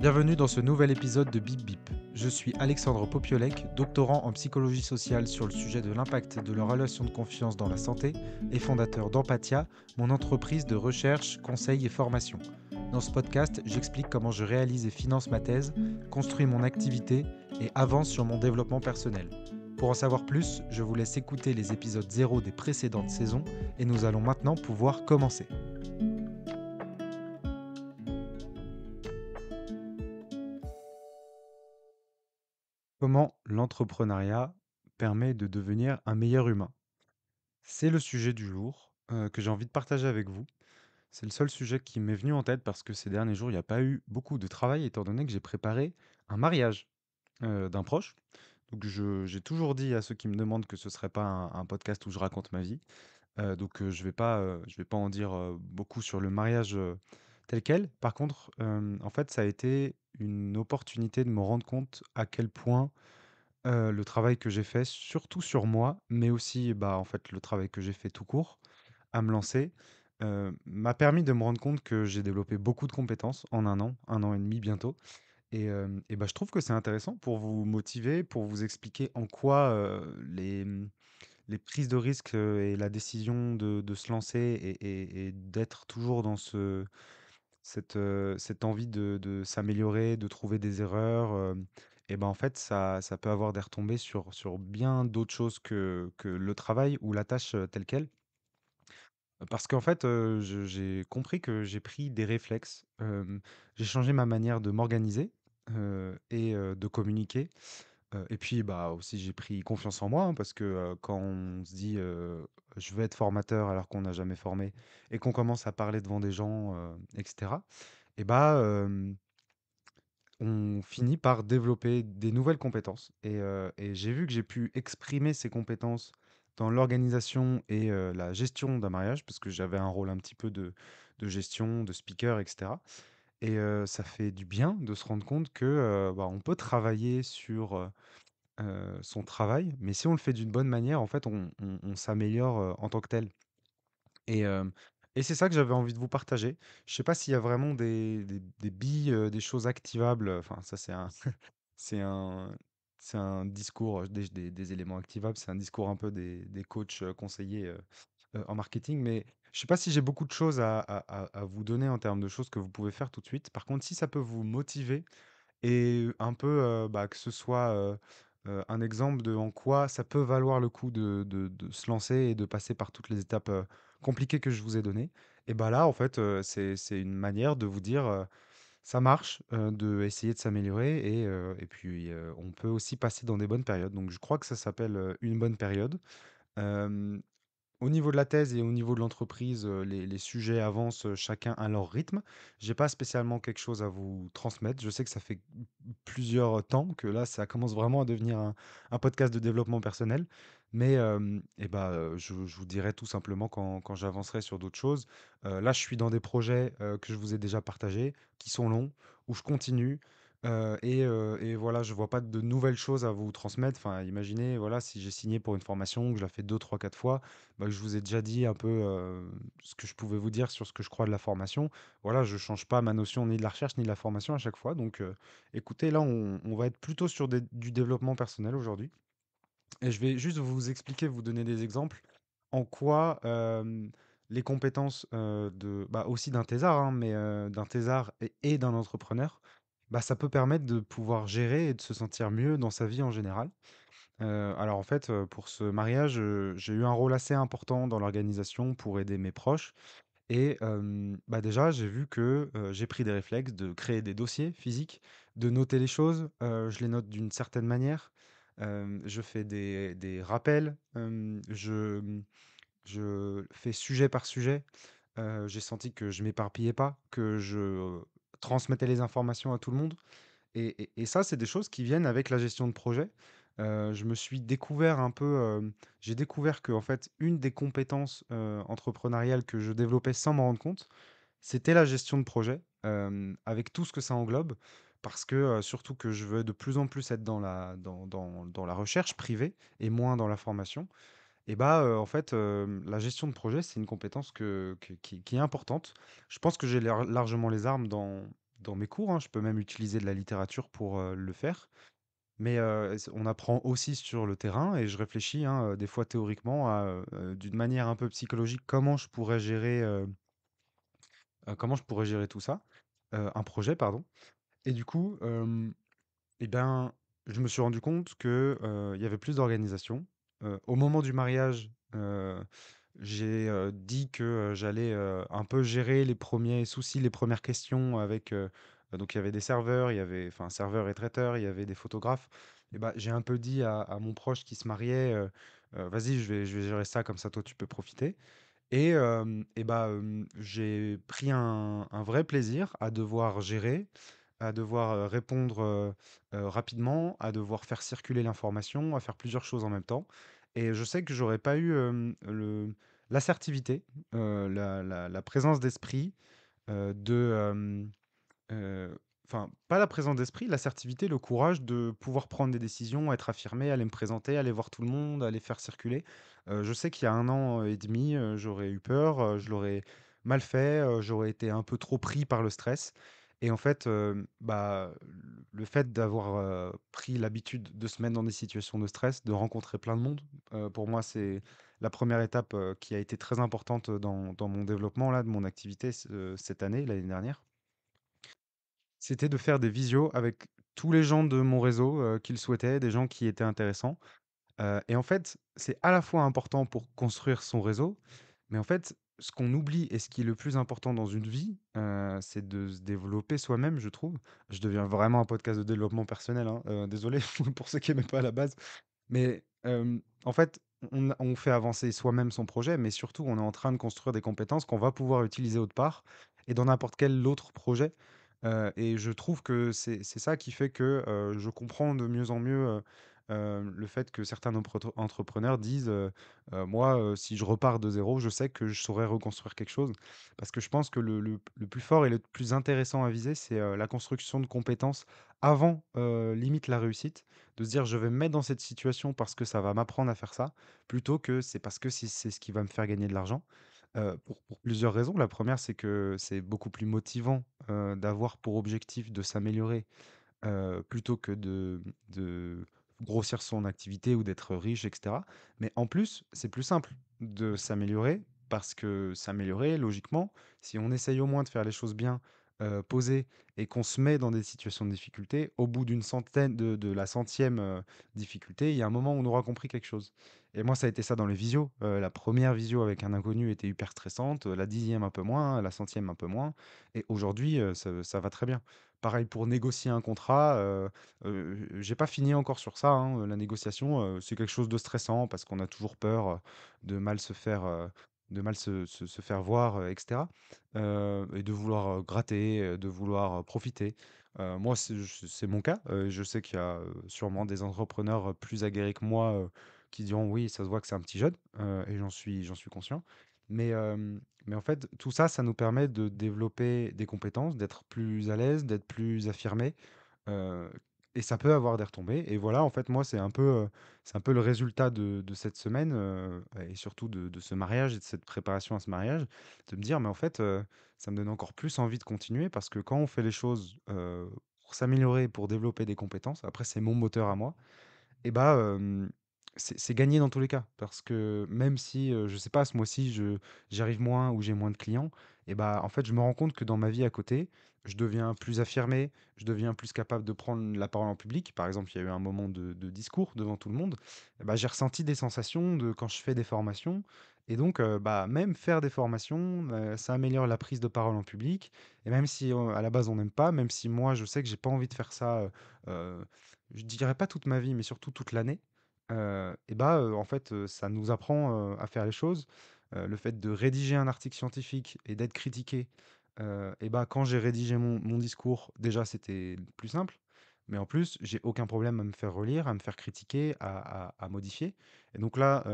Bienvenue dans ce nouvel épisode de Bip Bip. Je suis Alexandre Popiolek, doctorant en psychologie sociale sur le sujet de l'impact de la relation de confiance dans la santé et fondateur d'Empathia, mon entreprise de recherche, conseil et formation. Dans ce podcast, j'explique comment je réalise et finance ma thèse, construis mon activité et avance sur mon développement personnel. Pour en savoir plus, je vous laisse écouter les épisodes 0 des précédentes saisons et nous allons maintenant pouvoir commencer. Comment l'entrepreneuriat permet de devenir un meilleur humain? C'est le sujet du jour, que j'ai envie de partager avec vous. C'est le seul sujet qui m'est venu en tête parce que ces derniers jours, il n'y a pas eu beaucoup de travail étant donné que j'ai préparé un mariage, d'un proche. Donc j'ai toujours dit à ceux qui me demandent que ce serait pas un podcast où je raconte ma vie. Je vais pas en dire, beaucoup sur le mariage, tel quel. Par contre, en fait, ça a été une opportunité de me rendre compte à quel point le travail que j'ai fait, surtout sur moi, mais aussi, bah, en fait, le travail que j'ai fait tout court, à me lancer, m'a permis de me rendre compte que j'ai développé beaucoup de compétences en un an et demi bientôt et bah, je trouve que c'est intéressant pour vous motiver, pour vous expliquer en quoi, les prises de risques, et la décision de se lancer et d'être toujours dans cette envie de s'améliorer, de trouver des erreurs, et ben, en fait, ça peut avoir des retombées sur bien d'autres choses que le travail ou la tâche, telle quelle. Parce qu'en fait, j'ai compris que j'ai pris des réflexes, j'ai changé ma manière de m'organiser, de communiquer, et puis, bah, aussi j'ai pris confiance en moi, hein, parce que, quand on se dit, «Je veux être formateur» alors qu'on n'a jamais formé et qu'on commence à parler devant des gens, et cetera et bah, on finit par développer des nouvelles compétences et j'ai vu que j'ai pu exprimer ces compétences dans l'organisation la gestion d'un mariage parce que j'avais un rôle un petit peu de gestion, de speaker et cetera ça fait du bien de se rendre compte que, bah, on peut travailler sur, son travail, mais si on le fait d'une bonne manière, en fait, on s'améliore, en tant que tel. Et hem et c'est ça que j'avais envie de vous partager. Je sais pas s'il y a vraiment des billes, des choses activables, enfin ça c'est un c'est un discours, des éléments activables, c'est un discours un peu des coachs, conseillers, en marketing, mais je sais pas si j'ai beaucoup de choses à vous donner en termes de choses que vous pouvez faire tout de suite. Par contre, si ça peut vous motiver et un peu, bah, que ce soit, un exemple de en quoi ça peut valoir le coup de se lancer et de passer par toutes les étapes, compliquées que je vous ai données et bah, là, en fait, c'est une manière de vous dire, ça marche, d'essayer de s'améliorer et puis, on peut aussi passer dans des bonnes périodes. Donc je crois que ça s'appelle, une bonne période. Hem Au niveau de la thèse et au niveau de l'entreprise, les sujets avancent, chacun à leur rythme. J'ai pas spécialement quelque chose à vous transmettre. Je sais que ça fait plusieurs temps que là, ça commence vraiment à devenir un podcast de développement personnel. Mais, je vous dirai tout simplement quand j'avancerai sur d'autres choses. Là, je suis dans des projets, que je vous ai déjà partagés, qui sont longs, où je continue, et voilà, je vois pas de nouvelles choses à vous transmettre. Enfin, imaginez, voilà, si j'ai signé pour une formation, que je la fais 2, 3, 4 fois, bah, je vous ai déjà dit un peu, ce que je pouvais vous dire sur ce que je crois de la formation. Voilà, je change pas ma notion ni de la recherche ni de la formation à chaque fois. Donc, écoutez, là, on va être plutôt sur du développement personnel aujourd'hui. Et je vais juste vous expliquer, vous donner des exemples en quoi les compétences bah, aussi d'un thésard, hein, mais d'un thésard et d'un entrepreneur, bah, ça peut permettre de pouvoir gérer et de se sentir mieux dans sa vie en général. Alors en fait, pour ce mariage, j'ai eu un rôle assez important dans l'organisation pour aider mes proches bah, déjà, j'ai vu que, j'ai pris des réflexes de créer des dossiers physiques, de noter les choses, je les note d'une certaine manière, je fais des rappels, je fais sujet par sujet. J'ai senti que je m'éparpillais pas, que je transmettais les informations à tout le monde. Et ça, c'est des choses qui viennent avec la gestion de projet. Je me suis découvert un peu, j'ai découvert que en fait, une des compétences, entrepreneuriales que je développais sans m'en rendre compte, c'était la gestion de projet, avec tout ce que ça englobe. Parce que, surtout que je veux de plus en plus être dans la recherche privée et moins dans la formation. Et bah, en fait, la gestion de projet, c'est une compétence qui est importante. Je pense que j'ai largement les armes dans mes cours, hein. Je peux même utiliser de la littérature pour, le faire. Mais, on apprend aussi sur le terrain et je réfléchis, hein, des fois théoriquement à, d'une manière un peu psychologique, comment je pourrais gérer tout ça? Un projet, pardon. Et du coup, et ben, je me suis rendu compte que, il y avait plus d'organisation. Au moment du mariage, j'ai, dit que, j'allais, un peu gérer les premiers soucis, les premières questions avec, donc il y avait des serveurs, il y avait enfin serveurs et traiteurs, il y avait des photographes. Et bah, j'ai un peu dit à mon proche qui se mariait, «Vas-y, je vais gérer ça, comme ça toi tu peux profiter». Et bah, j'ai pris un vrai plaisir à devoir gérer, à devoir, répondre, rapidement, à devoir faire circuler l'information, à faire plusieurs choses en même temps. Et je sais que j'aurais pas eu, le l'assertivité, la présence d'esprit, de, enfin, pas la présence d'esprit, l'assertivité, le courage de pouvoir prendre des décisions, être affirmé, aller me présenter, aller voir tout le monde, aller faire circuler. Je sais qu'il y a 1 an et demi, j'aurais eu peur, je l'aurais mal fait, j'aurais été un peu trop pris par le stress. Et en fait, bah, le fait d'avoir, pris l'habitude de se mettre dans des situations de stress, de rencontrer plein de monde, pour moi, c'est la première étape, qui a été très importante dans mon développement là, de mon activité cette année, l'année dernière. C'était de faire des visios avec tous les gens de mon réseau, qui le souhaitaient, des gens qui étaient intéressants. Et en fait, c'est à la fois important pour construire son réseau, mais en fait, ce qu'on oublie et ce qui est le plus important dans une vie, c'est de se développer soi-même, je trouve. Je deviens vraiment un podcast de développement personnel, hein, désolé pour ceux qui aimaient pas à la base. Mais, en fait, on fait avancer soi-même son projet, mais surtout, on est en train de construire des compétences qu'on va pouvoir utiliser autre part et dans n'importe quel autre projet. Et je trouve que c'est ça qui fait que, je comprends de mieux en mieux, le fait que certains entrepreneurs disent, «Moi, si je repars de zéro, je sais que je saurais reconstruire quelque chose». Parce que je pense que le plus fort et le plus intéressant à viser, c'est, la construction de compétences avant, limite la réussite. De se dire: «Je vais me mettre dans cette situation parce que ça va m'apprendre à faire ça», plutôt que c'est parce que c'est ce qui va me faire gagner de l'argent. Pour plusieurs raisons. La première, c'est que c'est beaucoup plus motivant, d'avoir pour objectif de s'améliorer, plutôt que de grossir son activité ou d'être riche et cetera. Mais en plus, c'est plus simple de s'améliorer parce que s'améliorer, logiquement, si on essaye au moins de faire les choses bien, posées et qu'on se met dans des situations de difficulté, au bout d'une centaine de la centième, difficulté, il y a un moment où on aura compris quelque chose. Et moi, ça a été ça dans les visios. La première visio avec un inconnu était hyper stressante, la 10e un peu moins, la centième un peu moins et aujourd'hui, ça va très bien. Pareil pour négocier un contrat, j'ai pas fini encore sur ça, hein, la négociation, c'est quelque chose de stressant parce qu'on a toujours peur, de mal se faire, de mal se faire voir, et cetera, et de vouloir, gratter, de vouloir, profiter. Moi, c'est mon cas, je sais qu'il y a, sûrement des entrepreneurs, plus aguerris que moi, qui diront: «Oui, ça se voit que c'est un petit jeune», et j'en suis conscient. Mais, mais en fait, tout ça, ça nous permet de développer des compétences, d'être plus à l'aise, d'être plus affirmé, heu et ça peut avoir des retombées et voilà, en fait, moi, c'est un peu le résultat de cette semaine, et surtout de ce mariage et de cette préparation à ce mariage, de me dire: «Mais en fait, ça me donne encore plus envie de continuer» parce que quand on fait les choses, pour s'améliorer, pour développer des compétences, après c'est mon moteur à moi et bah, c'est gagné dans tous les cas. Parce que même si, je sais pas, ce mois-ci, j'arrive moins ou j'ai moins de clients et bah, en fait, je me rends compte que dans ma vie à côté, je deviens plus affirmé, je deviens plus capable de prendre la parole en public. Par exemple, il y a eu un moment de discours devant tout le monde et bah, j'ai ressenti des sensations de quand je fais des formations et donc bah, même faire des formations, ça améliore la prise de parole en public et même si, à la base, on n'aime pas, même si moi, je sais que j'ai pas envie de faire ça, heu je dirais pas toute ma vie, mais surtout toute l'année, et bah, en fait, ça nous apprend, à faire les choses. Le fait de rédiger un article scientifique et d'être critiqué, et bah, quand j'ai rédigé mon discours, déjà, c'était plus simple, mais en plus, j'ai aucun problème à me faire relire, à me faire critiquer, à modifier et donc là,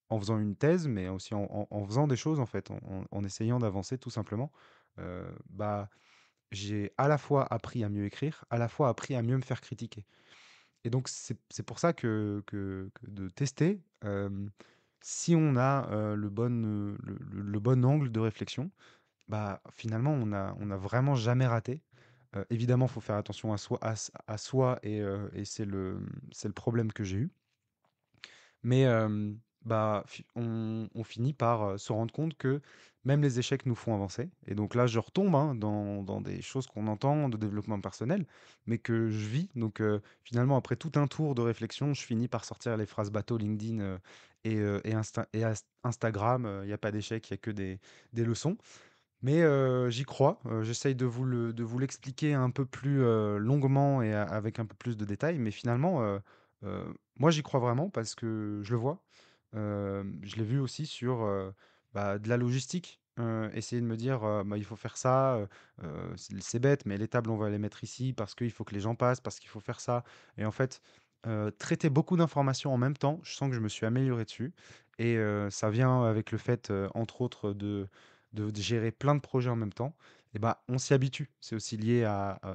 en faisant une thèse, mais aussi en faisant des choses, en fait, en essayant d'avancer tout simplement, bah, j'ai à la fois appris à mieux écrire, à la fois appris à mieux me faire critiquer. Et donc c'est pour ça que de tester, si on a, le bon angle de réflexion, bah, finalement on a vraiment jamais raté. Évidemment, il faut faire attention à soi et c'est le problème que j'ai eu. Mais bah, on finit par, se rendre compte que même les échecs nous font avancer et donc là, je retombe, hein, dans des choses qu'on entend de développement personnel, mais que je vis donc finalement, après tout un tour de réflexion, je finis par sortir les phrases bateau LinkedIn, et Instagram, il y a pas d'échec, il y a que des leçons. Mais j'y crois, j'essaye de vous l'expliquer un peu plus, longuement et avec un peu plus de détails, mais finalement, moi j'y crois vraiment parce que je le vois. Je l'ai vu aussi sur, bah, de la logistique, essayer de me dire, bah, il faut faire ça, c'est bête, mais les tables on va les mettre ici parce qu'il faut que les gens passent, parce qu'il faut faire ça et en fait, traiter beaucoup d'informations en même temps, je sens que je me suis amélioré dessus et ça vient avec le fait, entre autres de gérer plein de projets en même temps et bah, on s'y habitue. C'est aussi lié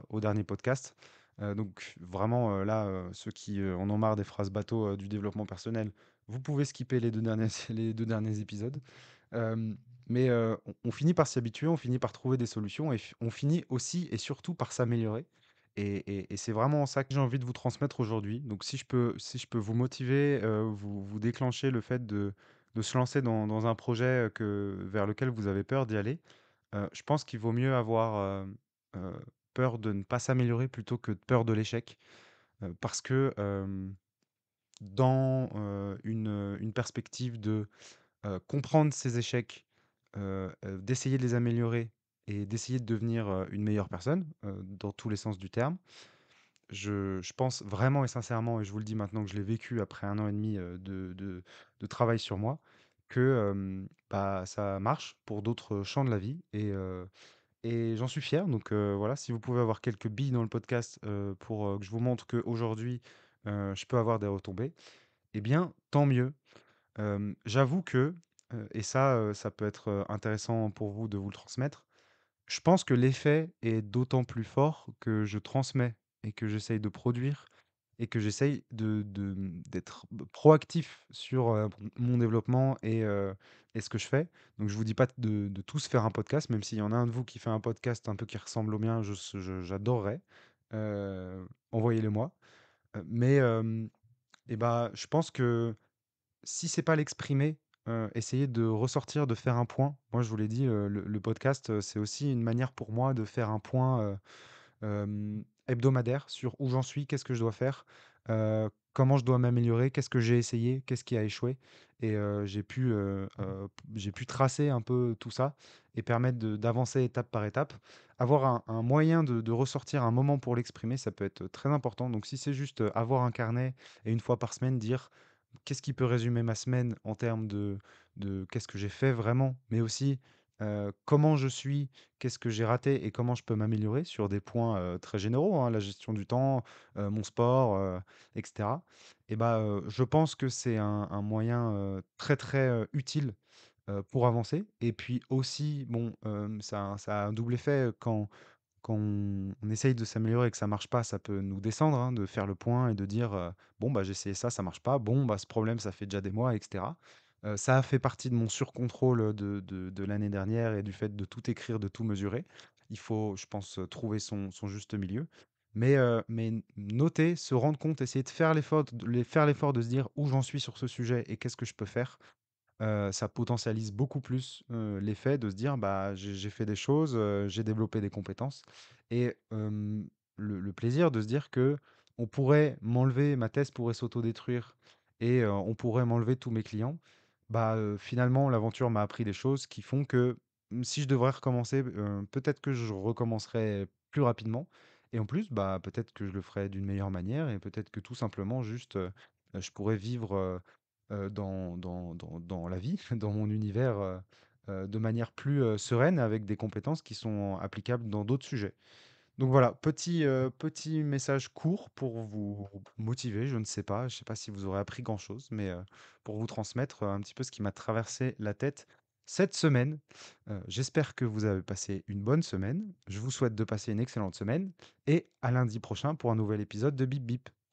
au dernier podcast. Donc vraiment, là, ceux qui, en ont marre des phrases bateau, du développement personnel, vous pouvez skipper les 2 derniers les 2 derniers épisodes. Hem, mais on finit par s'y habituer, on finit par trouver des solutions et on finit aussi et surtout par s'améliorer et c'est vraiment ça que j'ai envie de vous transmettre aujourd'hui. Donc si je peux vous motiver, vous déclencher le fait de se lancer dans un projet, vers lequel vous avez peur d'y aller, je pense qu'il vaut mieux avoir, peur de ne pas s'améliorer plutôt que de peur de l'échec, parce que, dans, une perspective de comprendre ses échecs, d'essayer de les améliorer et d'essayer de devenir, une meilleure personne, dans tous les sens du terme. Je pense vraiment et sincèrement et je vous le dis maintenant que je l'ai vécu après 1 an et demi de travail sur moi, que, bah, ça marche pour d'autres champs de la vie et j'en suis fier donc voilà, si vous pouvez avoir quelques billes dans le podcast, pour, que je vous montre qu'aujourd'hui, je peux avoir des retombées, eh bien, tant mieux. J'avoue que, et ça, ça peut être, intéressant pour vous de vous le transmettre. Je pense que l'effet est d'autant plus fort que je transmets et que j'essaye de produire et que j'essaye d'être proactif sur, mon développement et ce que je fais. Donc je vous dis pas de tous faire un podcast, même s'il y en a un de vous qui fait un podcast un peu qui ressemble au mien, j'adorerais. Envoyez-le-moi. Mais et bah, je pense que si c'est pas l'exprimer, essayer de ressortir, de faire un point. Moi, je vous l'ai dit, le podcast, c'est aussi une manière pour moi de faire un point, hebdomadaire sur où j'en suis, qu'est-ce que je dois faire, comment je dois m'améliorer, qu'est-ce que j'ai essayé, qu'est-ce qui a échoué et j'ai pu tracer un peu tout ça et permettre d'avancer étape par étape. Avoir un moyen de ressortir un moment pour l'exprimer, ça peut être très important. Donc si c'est juste, avoir un carnet et une fois par semaine dire: «Qu'est-ce qui peut résumer ma semaine en termes de qu'est-ce que j'ai fait vraiment?» mais aussi, comment je suis, qu'est-ce que j'ai raté et comment je peux m'améliorer sur des points, très généraux, hein, la gestion du temps, mon sport, et cetera. Et bah, je pense que c'est un moyen, très, très, utile, pour avancer et puis aussi, bon, ça a un double effet, quand on essaye de s'améliorer et que ça marche pas, ça peut nous descendre, hein, de faire le point et de dire, «Bon, bah, j'ai essayé ça, ça marche pas. Bon, bah, ce problème, ça fait déjà des mois» et cetera. Ça a fait partie de mon surcontrôle, de l'année dernière et du fait de tout écrire, de tout mesurer. Il faut, je pense, trouver son juste milieu. Mais noter, se rendre compte, essayer de faire l'effort de se dire: «Où j'en suis sur ce sujet et qu'est-ce que je peux faire?» Ça potentialise beaucoup plus, l'effet de se dire: «Bah, j'ai fait des choses, j'ai développé des compétences» et le plaisir de se dire que on pourrait m'enlever ma thèse pourrait s'autodétruire et on pourrait m'enlever tous mes clients. Bah, finalement, l'aventure m'a appris des choses qui font que, si je devrais recommencer, peut-être que je recommencerai plus rapidement et en plus, bah, peut-être que je le ferai d'une meilleure manière et peut-être que tout simplement juste, je pourrais vivre, dans la vie, dans mon univers, de manière plus, sereine avec des compétences qui sont applicables dans d'autres sujets. Donc voilà, petit message court pour vous motiver, je sais pas si vous aurez appris grand-chose, mais pour vous transmettre, un petit peu ce qui m'a traversé la tête cette semaine. J'espère que vous avez passé une bonne semaine. Je vous souhaite de passer une excellente semaine et à lundi prochain pour un nouvel épisode de Bip Bip.